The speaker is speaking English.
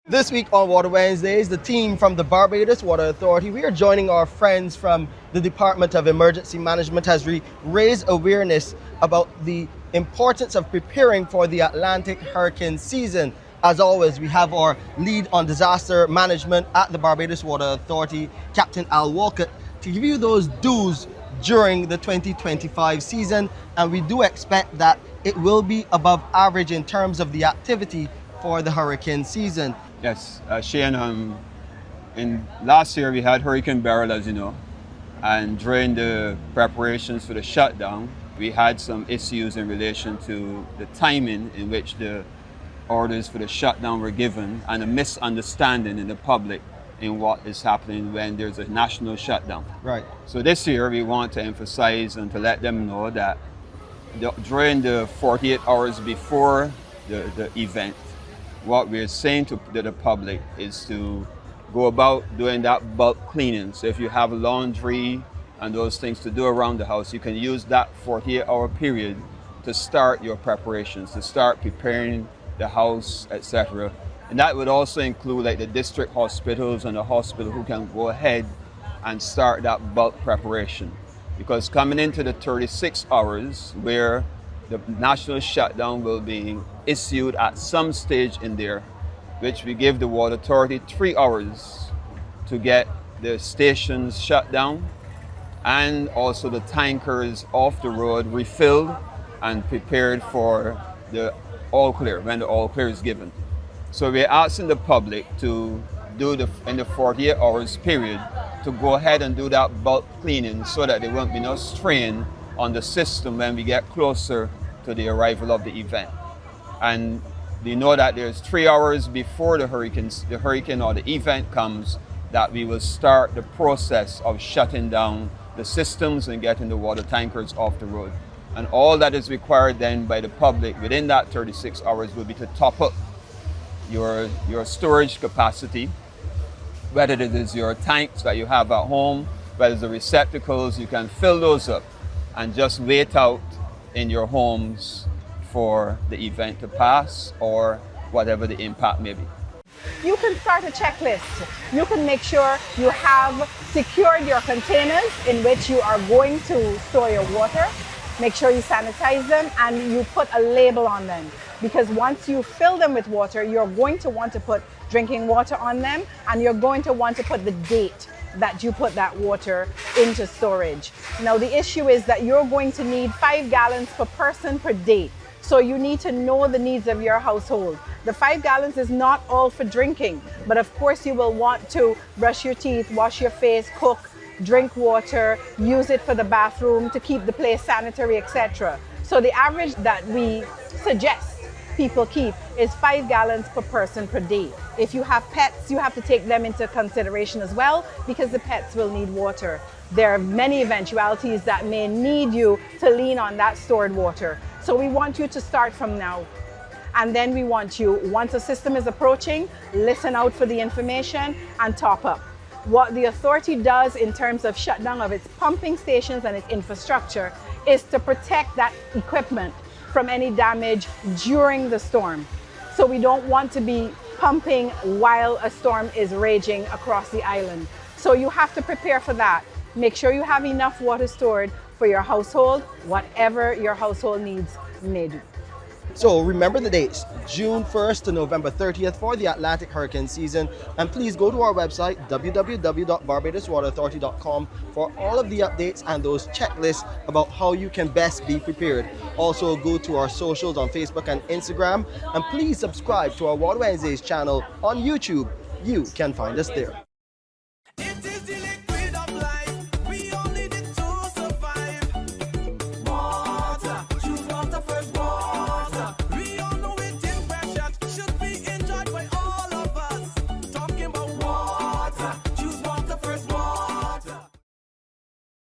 This week on Water Wednesdays, the team from the Barbados Water Authority, we are joining our friends from the Department of Emergency Management has raised awareness about the importance of preparing for the Atlantic hurricane season. As always, we have our lead on disaster management at the Barbados Water Authority, Captain Al Walcott, to give you those do's during the 2025 season. And we do expect that it will be above average in terms of the activity for the hurricane season. Yes, Shane, in last year we had Hurricane Beryl, as you know, and during the preparations for the shutdown, we had some issues in relation to the timing in which the orders for the shutdown were given and a misunderstanding in the public in what is happening when there's a national shutdown. Right. So this year we want to emphasize and to let them know that during the 48 hours before the event, what we're saying to the public is to go about doing that bulk cleaning. So if you have laundry and those things to do around the house, you can use that 48-hour period to start your preparations, to start preparing the house, etc. And that would also include like the district hospitals and the hospital who can go ahead and start that bulk preparation. Because coming into the 36 hours where the national shutdown will be issued at some stage in there, which we give the Water Authority 3 hours to get the stations shut down and also the tankers off the road refilled and prepared for the all clear, when the all clear is given. So we're asking the public to do in the 48 hours period to go ahead and do that bulk cleaning so that there won't be no strain on the system when we get closer to the arrival of the event. And you know that there's 3 hours before the hurricane or the event comes that we will start the process of shutting down the systems and getting the water tankers off the road. And all that is required then by the public within that 36 hours will be to top up your storage capacity, whether it is your tanks that you have at home, whether it's the receptacles, you can fill those up and just wait out in your homes for the event to pass or whatever the impact may be. You can start a checklist. You can make sure you have secured your containers in which you are going to store your water. Make sure you sanitize them and you put a label on them. Because once you fill them with water, you're going to want to put drinking water on them and you're going to want to put the date that you put that water into storage. Now the issue is that you're going to need 5 gallons per person per day. So you need to know the needs of your household. The 5 gallons is not all for drinking, but of course you will want to brush your teeth, wash your face, cook, drink water, use it for the bathroom to keep the place sanitary, etc. So the average that we suggest people keep is 5 gallons per person per day. If you have pets, you have to take them into consideration as well because the pets will need water. There are many eventualities that may need you to lean on that stored water. So we want you to start from now. And then we want you, once a system is approaching, listen out for the information and top up. What the authority does in terms of shutdown of its pumping stations and its infrastructure is to protect that equipment from any damage during the storm. So we don't want to be pumping while a storm is raging across the island. So you have to prepare for that. Make sure you have enough water stored for your household, whatever your household needs may do. So remember the dates, June 1st to November 30th for the Atlantic hurricane season. And please go to our website, www.barbadoswaterauthority.com, for all of the updates and those checklists about how you can best be prepared. Also go to our socials on Facebook and Instagram. And please subscribe to our Water Wednesdays channel on YouTube. You can find us there.